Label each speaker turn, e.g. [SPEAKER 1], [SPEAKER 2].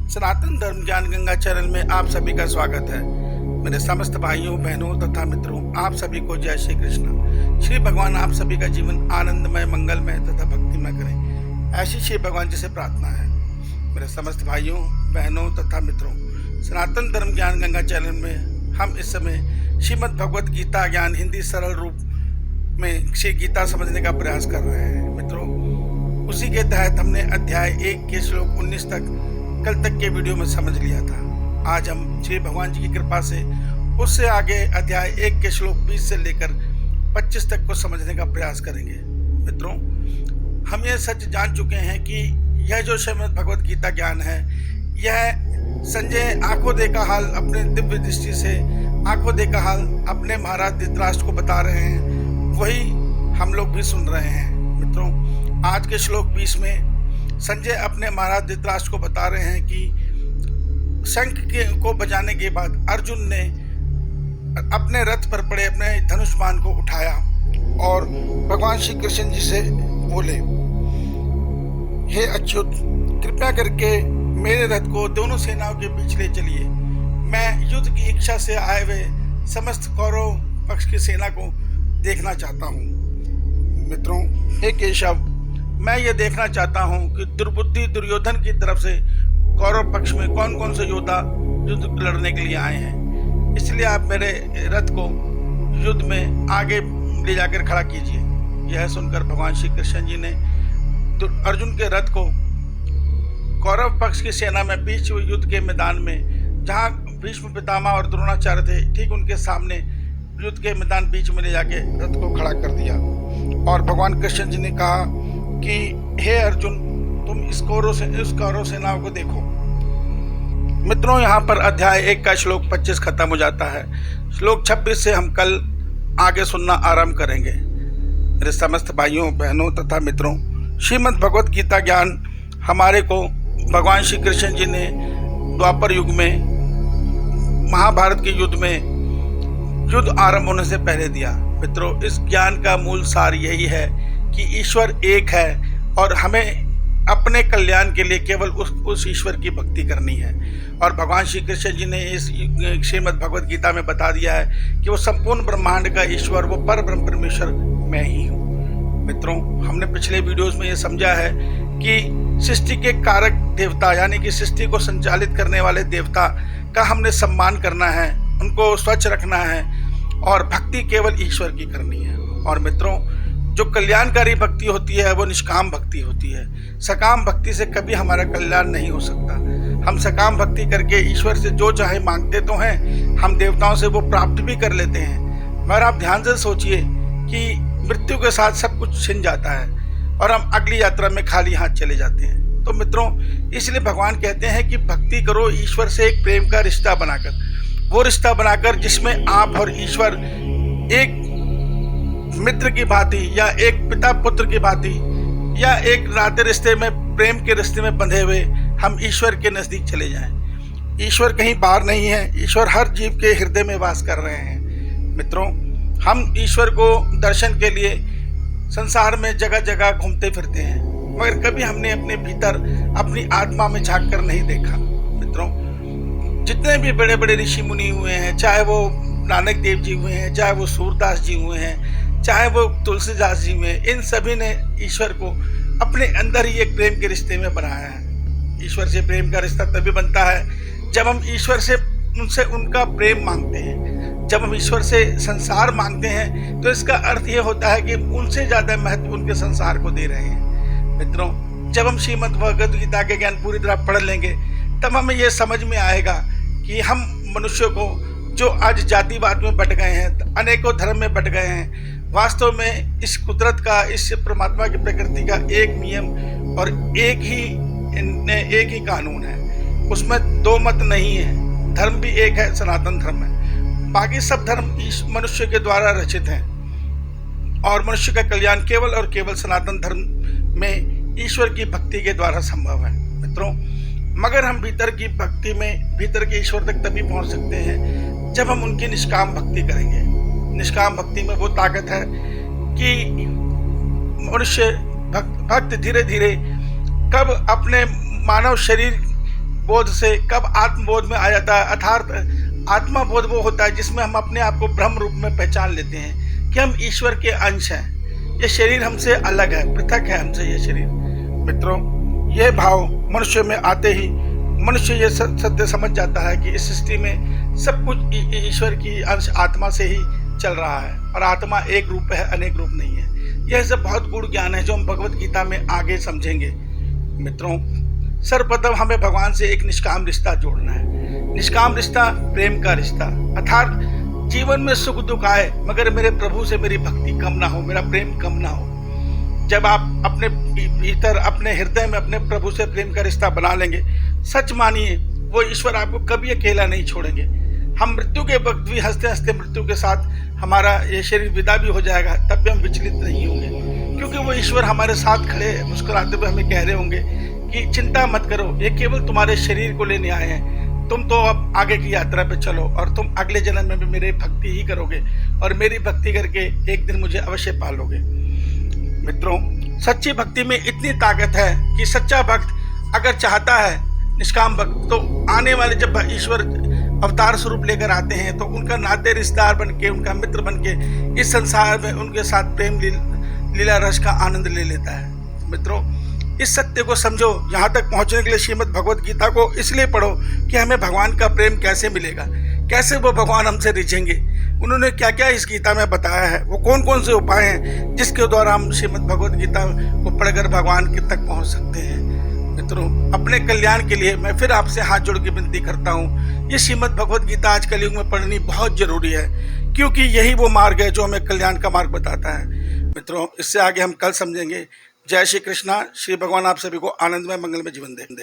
[SPEAKER 1] सनातन धर्म ज्ञान गंगा चैनल में आप सभी का स्वागत है। मेरे समस्त भाइयों बहनों तथा मित्रों, आप सभी को जय श्री कृष्ण। श्री भगवान आप सभी का जीवन आनंदमय, मंगलमय तथा भक्तिमय करें, ऐसी श्री भगवान जी से प्रार्थना है। मेरे समस्त भाइयों बहनों तथा मित्रों, सनातन धर्म ज्ञान गंगा चैनल में हम इस समय श्रीमद् भगवत गीता ज्ञान हिंदी सरल रूप में श्री गीता समझने का प्रयास कर रहे हैं। मित्रों, उसी के तहत हमने अध्याय 1 के श्लोक 19 तक कल तक के वीडियो में समझ लिया था। आज हम श्री भगवान जी की कृपा से उससे आगे अध्याय 1 के श्लोक 20 से लेकर 25 तक को समझने का प्रयास करेंगे। मित्रों, हम ये सच जान चुके हैं कि यह जो श्रीमद् भगवत गीता ज्ञान है, यह संजय आंखों देखा हाल अपने दिव्य दृष्टि से आंखों देखा हाल अपने महाराज धृतराष्ट्र को बता रहे हैं, वही हम लोग भी सुन रहे हैं। मित्रों, आज के श्लोक 20 में संजय अपने महाराज धृतराष्ट्र को बता रहे हैं कि शंख को बजाने के बाद अर्जुन ने अपने रथ पर पड़े अपने धनुष बाण को उठाया और भगवान श्री कृष्ण जी से बोले, हे अच्युत, कृपया करके मेरे रथ को दोनों सेनाओं के बीच ले चलिए। मैं युद्ध की इच्छा से आए हुए समस्त कौरव पक्ष की सेना को देखना चाहता हूँ। मित्रों, हे केशव, मैं ये देखना चाहता हूँ कि दुर्बुद्धि दुर्योधन की तरफ से कौरव पक्ष में कौन कौन से योद्धा युद्ध लड़ने के लिए आए हैं। इसलिए आप मेरे रथ को युद्ध में आगे ले जाकर खड़ा कीजिए। यह सुनकर भगवान श्री कृष्ण जी ने अर्जुन के रथ को कौरव पक्ष की सेना में बीच युद्ध के मैदान में, जहाँ भीष्म पितामह और द्रोणाचार्य थे, ठीक उनके सामने युद्ध के मैदान बीच में ले जाके रथ को खड़ा कर दिया। और भगवान कृष्ण जी ने कहा कि हे अर्जुन, तुम इस कौरव सेनाओं को देखो। मित्रों, यहाँ पर अध्याय 1 का श्लोक 25 खत्म हो जाता है। श्लोक 26 से हम कल आगे सुनना आरंभ करेंगे। मेरे समस्त भाइयों बहनों तथा मित्रों, श्रीमद् भगवत गीता ज्ञान हमारे को भगवान श्री कृष्ण जी ने द्वापर युग में महाभारत के युद्ध में युद्ध आरंभ होने से पहले दिया। मित्रों, इस ज्ञान का मूल सार यही है कि ईश्वर एक है और हमें अपने कल्याण के लिए केवल उस ईश्वर की भक्ति करनी है। और भगवान श्री कृष्ण जी ने इस श्रीमद् भगवत गीता में बता दिया है कि वो संपूर्ण ब्रह्मांड का ईश्वर, वो पर ब्रह्म परमेश्वर मैं ही हूँ। मित्रों, हमने पिछले वीडियोस में ये समझा है कि सृष्टि के कारक देवता, यानी कि सृष्टि को संचालित करने वाले देवता का हमने सम्मान करना है, उनको स्वच्छ रखना है और भक्ति केवल ईश्वर की करनी है। और मित्रों, जो कल्याणकारी भक्ति होती है वो निष्काम भक्ति होती है। सकाम भक्ति से कभी हमारा कल्याण नहीं हो सकता। हम सकाम भक्ति करके ईश्वर से जो चाहे मांगते तो हैं, हम देवताओं से वो प्राप्त भी कर लेते हैं, मगर आप ध्यान से सोचिए कि मृत्यु के साथ सब कुछ छिन जाता है और हम अगली यात्रा में खाली हाथ चले जाते हैं। तो मित्रों, इसलिए भगवान कहते हैं कि भक्ति करो ईश्वर से एक प्रेम का रिश्ता बनाकर, वो रिश्ता बनाकर जिसमें आप और ईश्वर एक मित्र की भांति या एक पिता पुत्र की भांति या एक नाते रिश्ते में, प्रेम के रिश्ते में बंधे हुए हम ईश्वर के नजदीक चले जाएं। ईश्वर कहीं बाहर नहीं है, ईश्वर हर जीव के हृदय में वास कर रहे हैं। मित्रों, हम ईश्वर को दर्शन के लिए संसार में जगह जगह घूमते फिरते हैं, मगर कभी हमने अपने भीतर अपनी आत्मा में झांक कर नहीं देखा। मित्रों, जितने भी बड़े बड़े ऋषि मुनि हुए हैं, चाहे वो नानक देव जी हुए हैं, चाहे वो सूरदास जी हुए हैं, चाहे वो तुलसीदास जी में, इन सभी ने ईश्वर को अपने अंदर ही एक प्रेम के रिश्ते में बनाया है। ईश्वर से प्रेम का रिश्ता तभी बनता है जब हम ईश्वर से उनसे उनका प्रेम मांगते हैं। जब हम ईश्वर से संसार मांगते हैं तो इसका अर्थ ये होता है कि उनसे ज़्यादा महत्व उनके संसार को दे रहे हैं। मित्रों, जब हम श्रीमद् भगवत गीता के ज्ञान पूरी तरह पढ़ लेंगे तब हमें ये समझ में आएगा कि हम मनुष्यों को, जो आज जातिवाद में बट गए हैं, अनेकों धर्म में बट गए हैं, वास्तव में इस कुदरत का, इस परमात्मा की प्रकृति का एक नियम और एक ही कानून है। उसमें दो मत नहीं है। धर्म भी एक है, सनातन धर्म है। बाकी सब धर्म मनुष्य के द्वारा रचित हैं और मनुष्य का कल्याण केवल और केवल सनातन धर्म में ईश्वर की भक्ति के द्वारा संभव है। मित्रों, मगर हम भीतर की भक्ति में, भीतर के ईश्वर तक तभी पहुंच सकते हैं जब हम उनकी निष्काम भक्ति करेंगे। निष्काम भक्ति में वो ताकत है कि मनुष्य भक्त धीरे धीरे कब अपने मानव शरीर बोध से कब आत्मबोध में आ जाता है। अर्थात आत्मा बोध वो होता है जिसमें हम अपने आप को ब्रह्म रूप में पहचान लेते हैं कि हम ईश्वर के अंश हैं। ये शरीर हमसे अलग है, पृथक है हमसे ये शरीर। मित्रों, यह भाव मनुष्य में आते ही मनुष्य ये सत्य समझ जाता है कि इस सृष्टि में सब कुछ ईश्वर की अंश आत्मा से ही चल रहा है और आत्मा एक रूप है, अनेक रूप नहीं है। यह सब बहुत गूढ़ ज्ञान है जो हम भगवत गीता में आगे समझेंगे। मित्रों, सर्वप्रथम हमें भगवान से एक निष्काम रिश्ता जोड़ना है। निष्काम रिश्ता प्रेम का रिश्ता, अर्थात जीवन में सुख दुख आए मगर मेरे प्रभु से मेरी भक्ति कम ना हो, मेरा प्रेम कम ना हो। जब आप अपने भीतर, अपने हृदय में अपने प्रभु से प्रेम का रिश्ता बना लेंगे, सच मानिए वो ईश्वर आपको कभी अकेला नहीं छोड़ेंगे। हम मृत्यु के वक्त भी हंसते हंसते मृत्यु के साथ हमारा ये शरीर विदा भी हो जाएगा, तब भी हम विचलित नहीं होंगे, क्योंकि वो ईश्वर हमारे साथ खड़े मुस्कुराते हुए हमें कह रहे होंगे कि चिंता मत करो, ये केवल तुम्हारे शरीर को लेने आए हैं, तुम तो अब आगे की यात्रा पे चलो और तुम अगले जन्म में भी मेरी भक्ति ही करोगे और मेरी भक्ति करके एक दिन मुझे अवश्य पालोगे। मित्रों, सच्ची भक्ति में इतनी ताकत है कि सच्चा भक्त अगर चाहता है, निष्काम भक्त, तो आने वाले जब ईश्वर अवतार स्वरूप लेकर आते हैं तो उनका नाते रिश्तेदार बनके, उनका मित्र बनके इस संसार में उनके साथ प्रेम लीला रस का आनंद ले लेता है। मित्रों, इस सत्य को समझो। यहाँ तक पहुँचने के लिए श्रीमद् भगवत गीता को इसलिए पढ़ो कि हमें भगवान का प्रेम कैसे मिलेगा, कैसे वो भगवान हमसे रिझेंगे, उन्होंने क्या क्या इस गीता में बताया है, वो कौन कौन से उपाय हैं जिसके द्वारा हम श्रीमद् भगवत गीता को पढ़कर भगवान के तक पहुँच सकते हैं। मित्रों, अपने कल्याण के लिए मैं फिर आपसे हाथ जोड़ के विनती करता हूँ, ये श्रीमद् भगवत गीता आज कलयुग में पढ़नी बहुत जरूरी है, क्योंकि यही वो मार्ग है जो हमें कल्याण का मार्ग बताता है। मित्रों, इससे आगे हम कल समझेंगे। जय श्री कृष्णा। श्री भगवान आप सभी को आनंदमय मंगलमय जीवन दे।